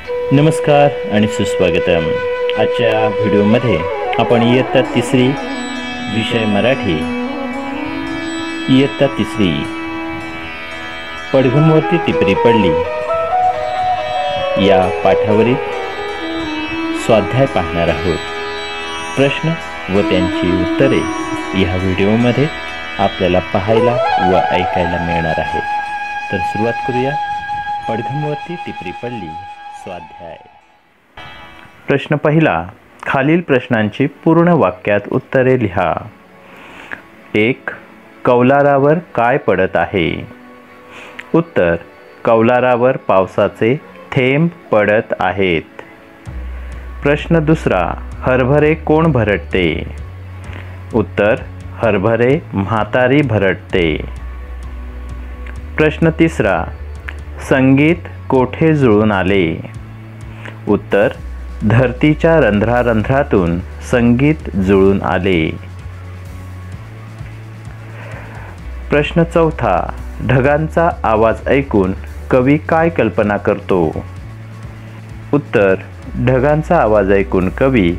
नमस्कार आणि सुस्वागतम। आजच्या व्हिडिओमध्ये आपण इयत्ता तिसरी विषय मराठी इयत्ता तिसरी पडघमवरती टिपरी पडली या पाठावरील स्वाध्याय पाहणार आहोत। प्रश्न व त्यांची उत्तरे या व्हिडिओमध्ये आपल्याला पाहायला व ऐकायला मिळणार आहे। तर सुरुवात करूया। पडघमवरती टिपरी पडली स्वाध्याय। प्रश्न पहिला, खालील प्रश्नांची पूर्ण वाक्यात उत्तरे लिहा। 1. कौलारावर काय पडत आहे? उत्तर, कौलारावर पावसाचे थेंब पडत आहेत। प्रश्न दुसरा, हरभरे कोण भरडते? उत्तर, हरभरे म्हातारी भरडते। प्रश्न तिसरा, संगीत कोठे जुळून आले? उत्तर, धरतीच्या रंध्रारंध्रातून संगीत जुळून आले। प्रश्न चौथा, ढगांचा आवाज ऐकून कवी काय कल्पना करतो? उत्तर, ढगांचा आवाज ऐकून कवी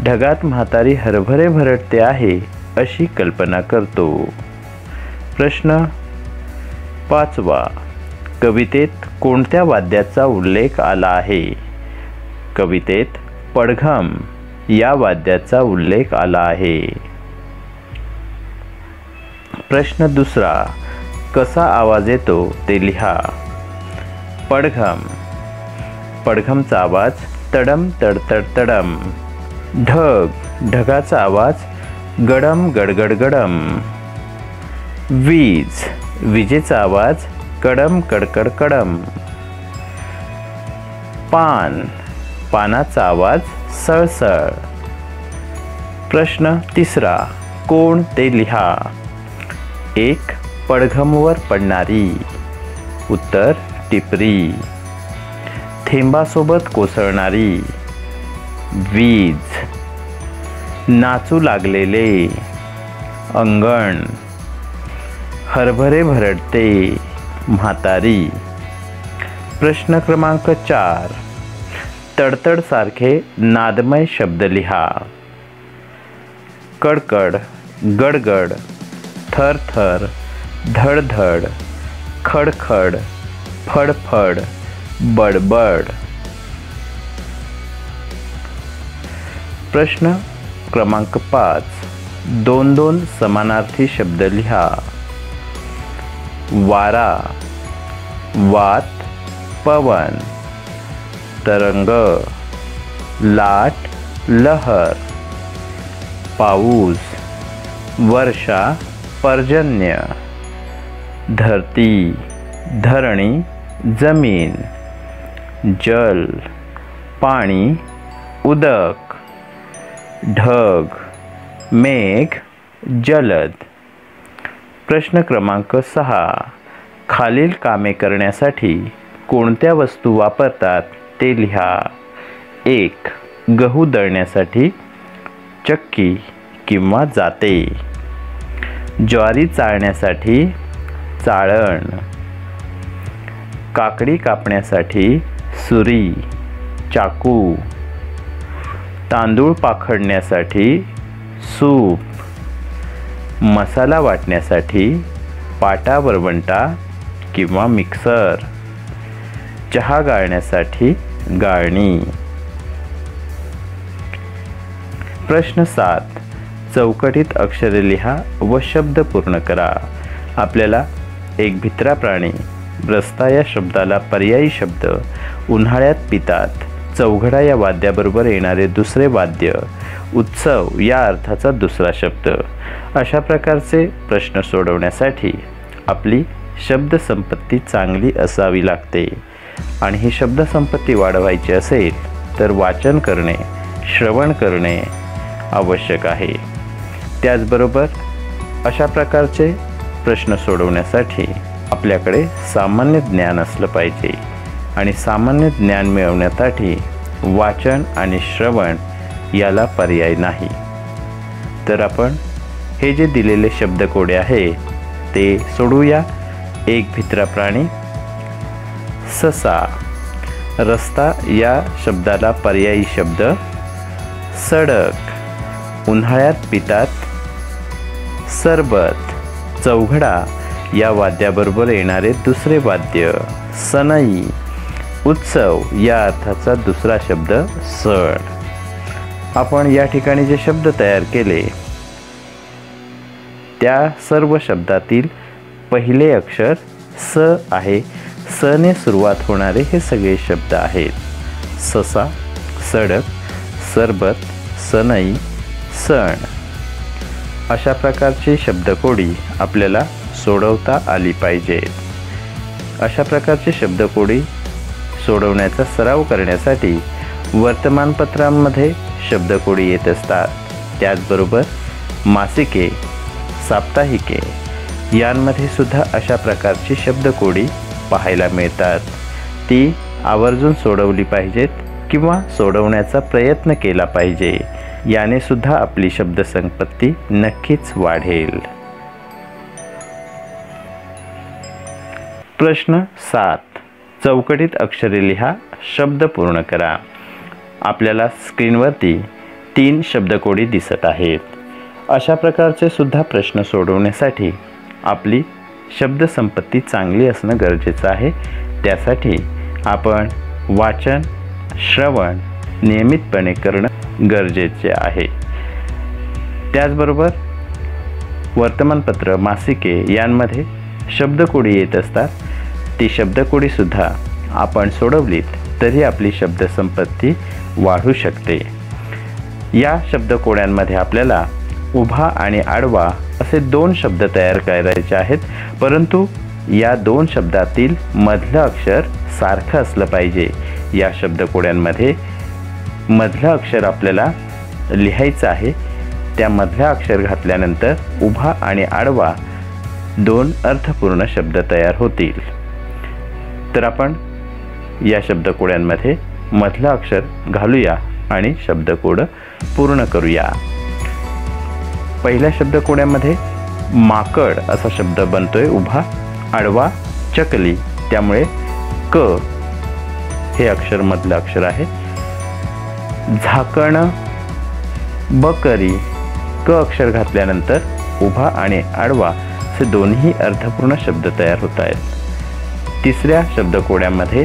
ढगात म्हातारी हरभरे भरडते आहे अशी कल्पना करतो। प्रश्न पाचवा, कवितेत कोणत्या वाद्याचा उल्लेख आला आहे? कवितेत पडघम या वाद्याचा उल्लेख आला आहे। प्रश्न दुसरा, कसा आवाज येतो ते लिहा। पडघम, पडघमचा आवाज तडम तडतड तडम। ढग, ढगाचा आवाज गडम गडगड गडम। वीज, विजेचा आवाज कडम कडकड कडम। पान, पानाचा आवाज सळसळ। प्रश्न तिसरा, कोण ते लिहा। 1. पडघमवर पडणारी। उत्तर, टिपरी। थेंबासोबत कोसळणारी। वीज। नाचू लागलेले। अंगण। हरभरे भरडते। म्हातारी। प्रश्न क्रमांक 4, तडतड सारखे नादमय शब्द लिहा। कडकड, गडगड, थरथर, धडधड, खडखड, फडफड, बडबड। प्रश्न क्रमांक 5, 2-2 समानार्थी शब्द लिहा। वारा, वात, पवन। तरंग, लाट, लहर। पाऊस, वर्षा, पर्जन्य। धरती, धरणी, जमीन। जल, पाणी, उदक। ढग, मेघ, जलद। प्रश्न क्रमांक 6, खालील कामे करण्यासाठी कोणत्या वस्तू वापरतात ते लिहा। 1. गहू दळण्यासाठी चक्की किंवा जाते। ज्वारी चाळण्यासाठी चाळण। काकडी कापण्यासाठी सुरी, चाकू। तांदूळ पाखडण्यासाठी सूप। मसाला वाटण्यासाठी पाटा वरवंटा किंवा मिक्सर। चहा गाळण्यासाठी गाळणी। प्रश्न 7, चौकटीत अक्षरे लिहा व शब्द पूर्ण करा। आपल्याला एक भित्रा प्राणी, रस्ता या शब्दाला पर्यायी शब्द, उन्हाळ्यात पितात, चौघडा या वाद्याबरोबर येणारे दुसरे वाद्य, उत्सव या अर्थाचा दुसरा शब्द अशा प्रकारचे प्रश्न सोडवण्यासाठी आपली शब्दसंपत्ती चांगली असावी लागते। आणि ही शब्दसंपत्ती वाढवायची असेल तर वाचन करणे, श्रवण करणे आवश्यक आहे। त्याचबरोबर अशा प्रकारचे प्रश्न सोडवण्यासाठी आपल्याकडे सामान्य ज्ञान असलं पाहिजे आणि सामान्य ज्ञान मिळवण्यासाठी वाचन आणि श्रवण याला पर्याय नाही। तर आपण हे जे दिलेले शब्दकोडे आहे ते सोडूया। एक भित्रा प्राणी, ससा, रस्ता या शब्दाला पर्यायी शब्द सडक. उन्हाळ्यात पितात सरबत. चौघडा या वाद्याबरोबर येणारे दुसरे वाद्य सनई. उत्सव या अर्थाचा दुसरा शब्द सण. आपण या ठिकाणी जे शब्द तयार केले त्या सर्व शब्दातील पहिले अक्षर स आहे. स ने सुरुवात होणारे हे सगळे शब्द आहेत. ससा, सडक, सरबत, सनई, सण. अशा प्रकारची शब्दकोडी आपल्याला सोडवता आली पाहिजे. अशा प्रकारची शब्दकोडी सोडवण्याचा सराव करण्यासाठी वर्तमानपत्रांमध्ये शब्दकोडी येत असतात. त्याचबरोबर मासिके, साप्ताहिके यांमध्ये सुद्धा अशा प्रकारची शब्दकोडी पाहायला मिळतात. ती आवर्जून सोडवली पाहिजेत किंवा सोडवण्याचा प्रयत्न केला पाहिजे. याने सुद्धा आपली शब्दसंपत्ती नक्कीच वाढेल. प्रश्न 7. चौकटीत अक्षरे लिहा, शब्द पूर्ण करा. आपल्याला स्क्रीनवरती 3 शब्दकोडी दिसत आहेत. अशा प्रकारचे सुद्धा प्रश्न सोडवण्यासाठी आपली शब्दसंपत्ती चांगली असणं गरजेचं आहे. त्यासाठी आपण वाचन, श्रवण नियमितपणे करणं गरजेचे आहे. त्याचबरोबर वर्तमानपत्र, मासिके यांमध्ये शब्दकोडी येत असतात. ती शब्दकोडीसुद्धा आपण सोडवलीत तरी आपली शब्दसंपत्ती वाढू शकते. या शब्दकोड्यांमध्ये आपल्याला उभा आणि आडवा असे 2 शब्द तयार करायचे आहेत. परंतु या 2 शब्दातील मधलं अक्षर सारखं असलं पाहिजे. या शब्दकोड्यांमध्ये मधलं अक्षर आपल्याला लिहायचं आहे. त्या मधलं अक्षर घातल्यानंतर उभा आणि आडवा 2 अर्थपूर्ण शब्द तयार होतील. तर आपण या शब्दकोड्यांमध्ये मधलं अक्षर घालूया आणि शब्दकोड पूर्ण करूया. पहिल्या शब्दकोड्यामध्ये माकड असा शब्द बनतोय उभा, आडवा चकली, त्यामुळे क हे अक्षर मधलं अक्षर आहे. झाकण बकरी, क अक्षर घातल्यानंतर उभा आणि आडवा असे दोन्ही अर्थपूर्ण शब्द तयार होत आहेत. तिसऱ्या शब्दकोड्यामध्ये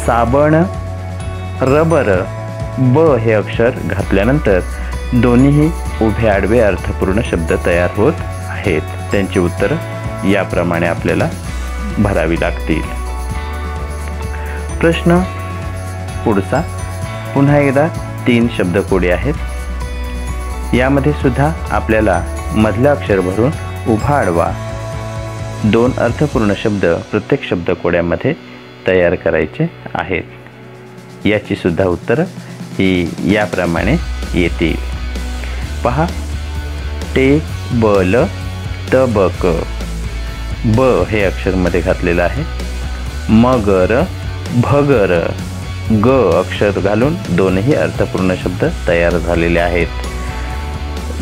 साबण रबर, ब हे अक्षर घातल्यानंतर दोन्हीही उभे आडवे अर्थपूर्ण शब्द तयार होत आहेत. त्यांची उत्तरं याप्रमाणे आपल्याला भरावी लागतील. प्रश्न पुढचा पुन्हा एकदा 3 शब्दकोडी आहेत. यामध्ये सुद्धा आपल्याला मधलं अक्षर भरून उभा आडवा 2 अर्थपूर्ण शब्द प्रत्येक शब्दकोड्यामध्ये तयार करायचे आहेत. याची सुद्धा उत्तरं ही याप्रमाणे येतील. पहा, टेबल, तबक, ब हे अक्षर मध्ये घातलेलं आहे. मगर, भगर, ग अक्षर घालून दोनही अर्थपूर्ण शब्द तयार झालेले आहेत.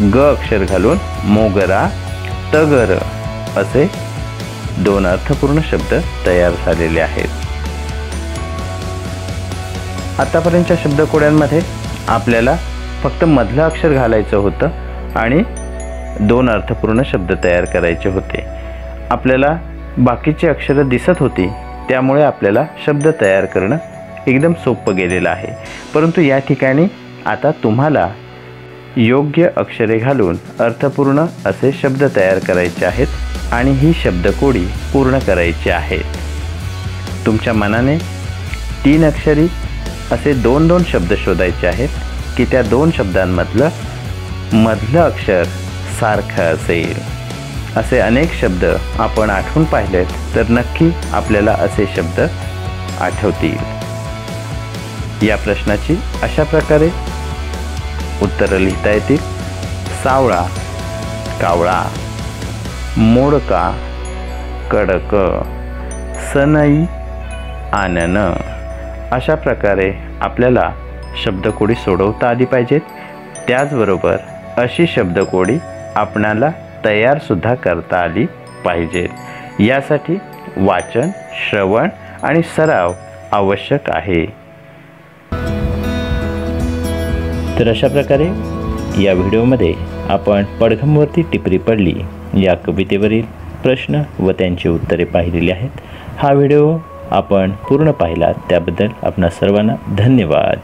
ग अक्षर घालून मोगरा, तगर असे 2 अर्थपूर्ण शब्द तयार झालेले आहेत. आतापर्यंतच्या शब्दकोड्यांमध्ये आपल्याला फक्त मधलं अक्षर घालायचं होतं आणि 2 अर्थपूर्ण शब्द तयार करायचे होते. आपल्याला बाकीची अक्षरं दिसत होती, त्यामुळे आपल्याला शब्द तयार करणं एकदम सोपं गेलेलं आहे. परंतु या ठिकाणी आता तुम्हाला योग्य अक्षरे घालून अर्थपूर्ण असे शब्द तयार करायचे आहेत आणि ही शब्दकोडी पूर्ण करायची आहेत. तुमच्या मनाने 3 अक्षरी असे 2-2 शब्द शोधायचे आहेत की त्या 2 शब्दांमधलं मधलं अक्षर सारखं असेल. असे अनेक शब्द आपण आठवून पाहिलेत तर नक्की आपल्याला असे शब्द आठवतील. या प्रश्नाची अशा प्रकारे उत्तरं लिहिता येतील. सावळा, कावळा, मोडका, कडक, सनई, आनन. अशा प्रकारे आपल्याला शब्दकोडी सोडवता आली पाहिजेत. त्याचबरोबर अशी शब्दकोडी आपणाला तयारसुद्धा करता आली पाहिजेत. यासाठी वाचन, श्रवण आणि सराव आवश्यक आहे. तर अशा प्रकारे या व्हिडिओमध्ये आपण पडघमवरती टिपरी पडली या कवितेवरील प्रश्न व त्यांची उत्तरे पाहिलेली आहेत. हा व्हिडिओ आपण पूर्ण पाहिला त्याबद्दल आपणा सर्वांना धन्यवाद.